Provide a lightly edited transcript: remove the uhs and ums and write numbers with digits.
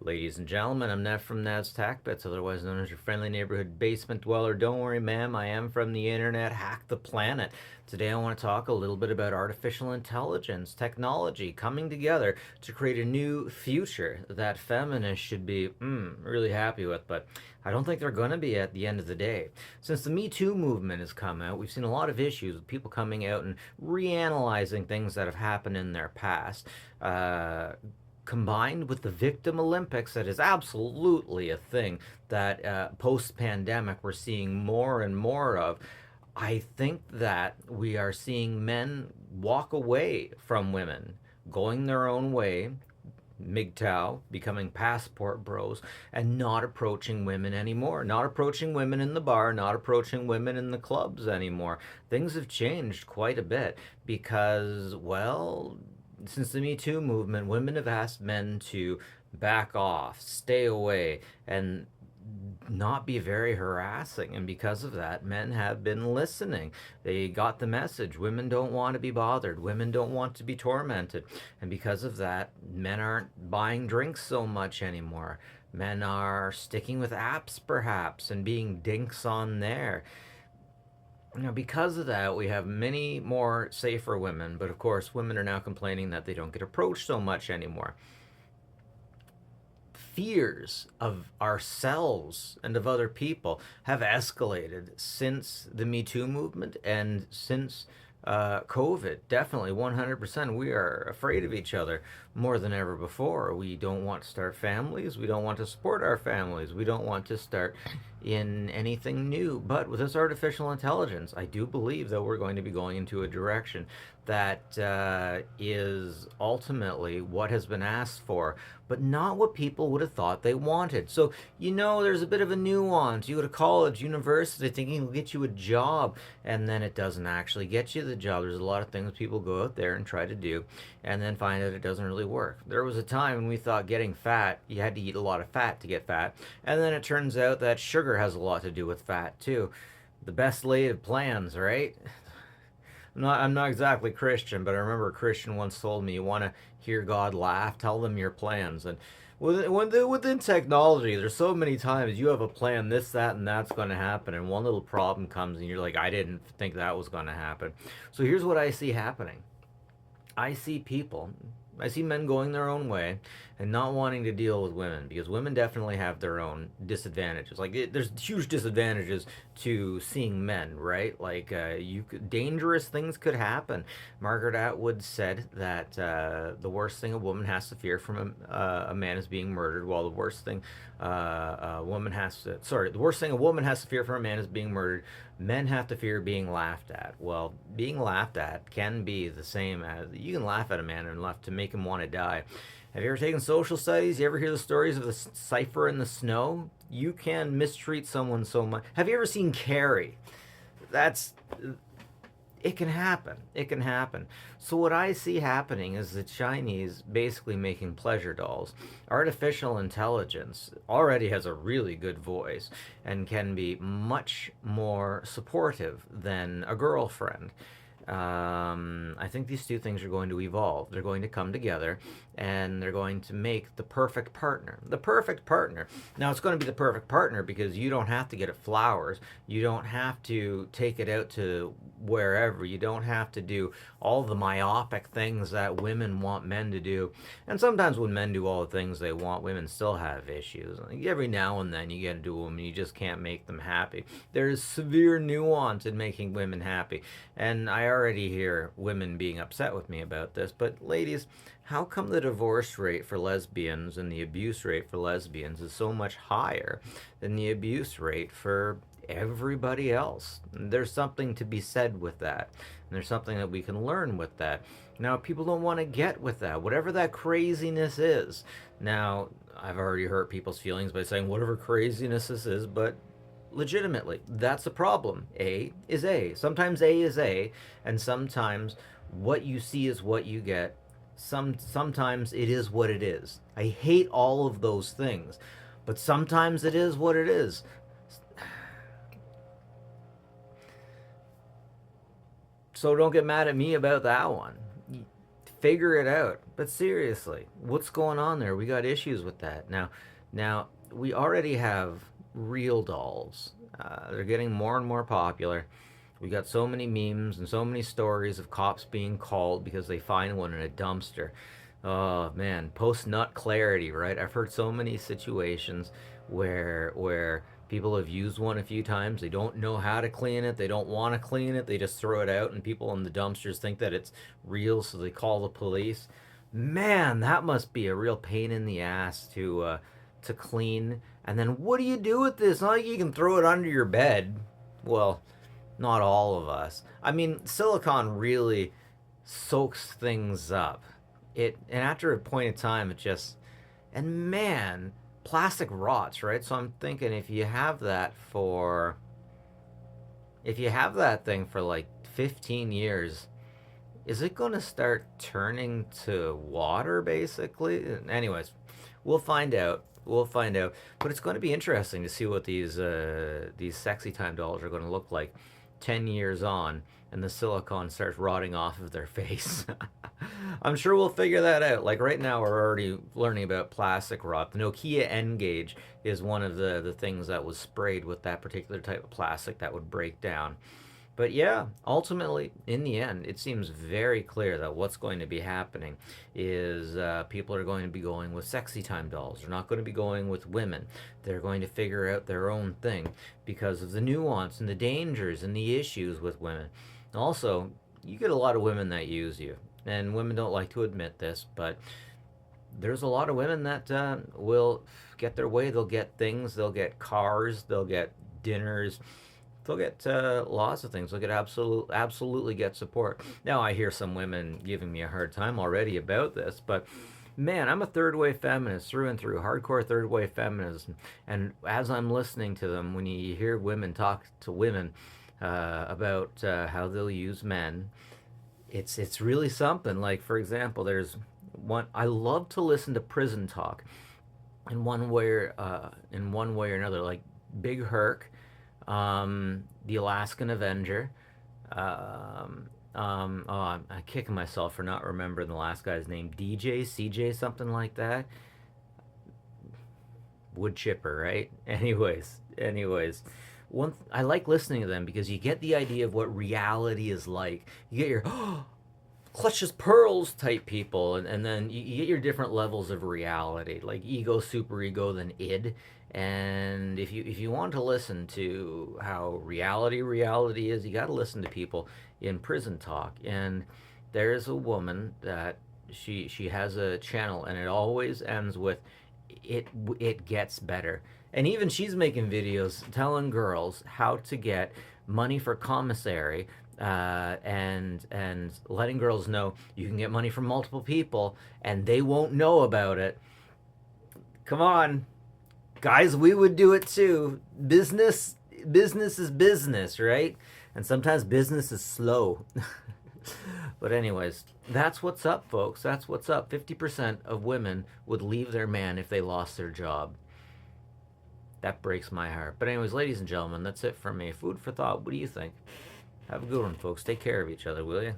Ladies and gentlemen, I'm Ned from Ned's Tack Bits, otherwise known as your friendly neighborhood basement dweller. Don't worry, ma'am, I am from the internet. Hack the planet. Today, I want to talk a little bit about artificial intelligence, technology coming together to create a new future that feminists should be really happy with, but I don't think they're going to be at the end of the day. Since the Me Too movement has come out, we've seen a lot of issues with people coming out and reanalyzing things that have happened in their past. Combined with the Victim Olympics, that is absolutely a thing that post pandemic we're seeing more and more of. I think that we are seeing men walk away from women, going their own way, MGTOW, becoming passport bros, and not approaching women anymore. Not approaching women in the bar, not approaching women in the clubs anymore. Things have changed quite a bit because, well, since the Me Too movement, women have asked men to back off, stay away, and not be very harassing. And because of that, men have been listening. They got the message. Women don't want to be bothered. Women don't want to be tormented. And because of that, men aren't buying drinks so much anymore. Men are sticking with apps perhaps and being dinks on there. Because of that, we have many more safer women, but of course, women are now complaining that they don't get approached so much anymore. Fears of ourselves and of other people have escalated since the Me Too movement and since COVID. Definitely 100%. We are afraid of each other more than ever before. We don't want to start families. We don't want to support our families. We don't want to start in anything new. But with this artificial intelligence, I do believe that we're going to be going into a direction that is ultimately what has been asked for, but not what people would have thought they wanted. So, there's a bit of a nuance. You go to college, university, thinking it'll get you a job, and then it doesn't actually get you the job. There's a lot of things people go out there and try to do, and then find out it doesn't really work. There was a time when we thought getting fat, you had to eat a lot of fat to get fat, and then it turns out that sugar has a lot to do with fat, too. The best laid plans, right? I'm not exactly Christian, but I remember a Christian once told me, "You want to hear God laugh? Tell them your plans." And within technology, there's so many times you have a plan, this, that, and that's going to happen, and one little problem comes, and you're like, "I didn't think that was going to happen." So here's what I see happening. I see people, I see men going their own way and not wanting to deal with women because women definitely have their own disadvantages. There's huge disadvantages to seeing men, right? Dangerous things could happen. Margaret Atwood said that the worst thing a woman has to fear from a man is being murdered, while the worst thing a woman has to fear from a man is being murdered. Men have to fear being laughed at. Well, being laughed at can be the same as you can laugh at a man enough to make him want to die. Have you ever taken social studies? You ever hear the stories of the cipher in the snow? You can mistreat someone so much. Have you ever seen Carrie? That's it can happen. It can happen. So what I see happening is the Chinese basically making pleasure dolls. Artificial intelligence already has a really good voice and can be much more supportive than a girlfriend. I think these two things are going to evolve. They're going to come together and they're going to make the perfect partner. The perfect partner. Now, it's going to be the perfect partner because you don't have to get it flowers. You don't have to take it out to wherever. You don't have to do all the myopic things that women want men to do. And sometimes when men do all the things they want, women still have issues. Like every now and then you get into a woman, you just can't make them happy. There's severe nuance in making women happy. And I already hear women being upset with me about this. But ladies, how come the divorce rate for lesbians and the abuse rate for lesbians is so much higher than the abuse rate for everybody else? There's something to be said with that. And there's something that we can learn with that. Now, people don't want to get with that, whatever that craziness is. Now, I've already hurt people's feelings by saying whatever craziness this is, but legitimately, that's a problem. A is A. Sometimes A is A, and sometimes what you see is what you get. Sometimes it is what it is. I hate all of those things, but sometimes it is what it is. So don't get mad at me about that one. Figure it out. But seriously, what's going on there? We got issues with that. Now we already have real dolls. They're getting more and more popular. We got so many memes and so many stories of cops being called because they find one in a dumpster. Oh man, post nut clarity, right? I've heard so many situations where people have used one a few times. They don't know how to clean it. They don't want to clean it. They just throw it out, and people in the dumpsters think that it's real, so they call the police. Man, that must be a real pain in the ass to clean. And then what do you do with this? Not like you can throw it under your bed. Well, not all of us. I mean, silicone really soaks things up. And after a point in time, it just, and man, plastic rots, right? So I'm thinking if you have that thing for like 15 years, is it going to start turning to water basically? Anyways, we'll find out. We'll find out. But it's going to be interesting to see what these sexy time dolls are going to look like 10 years on, and the silicone starts rotting off of their face. I'm sure we'll figure that out. Like right now, we're already learning about plastic rot. The Nokia N-Gage is one of the things that was sprayed with that particular type of plastic that would break down. But yeah, ultimately, in the end, it seems very clear that what's going to be happening is people are going to be going with sexy time dolls. They're not going to be going with women. They're going to figure out their own thing because of the nuance and the dangers and the issues with women. Also, you get a lot of women that use you, and women don't like to admit this, but there's a lot of women that will get their way. They'll get things, they'll get cars, they'll get dinners, they'll get lots of things. They'll get absolutely get support. Now I hear some women giving me a hard time already about this, but man, I'm a third wave feminist through and through, hardcore third wave feminism. And as I'm listening to them, when you hear women talk to women about how they'll use men, it's really something. Like for example, there's one I love to listen to prison talk in one way or another, like Big Herc, the Alaskan Avenger. Oh, I'm kicking myself for not remembering the last guy's name. DJ, CJ, something like that. Wood chipper, right? Anyways, I like listening to them because you get the idea of what reality is like. You get your clutch as pearls type people, and then you get your different levels of reality, like ego, super ego, then id. And if you want to listen to how reality is, you got to listen to people in prison talk. And there's a woman that she has a channel, and it always ends with it gets better. And even she's making videos telling girls how to get money for commissary, and letting girls know you can get money from multiple people and they won't know about it. Come on, guys, we would do it too. Business is business, right? And sometimes business is slow. But anyways, that's what's up, folks. That's what's up. 50% of women would leave their man if they lost their job. That breaks my heart. But anyways, ladies and gentlemen, that's it from me. Food for thought. What do you think? Have a good one, folks. Take care of each other, will you?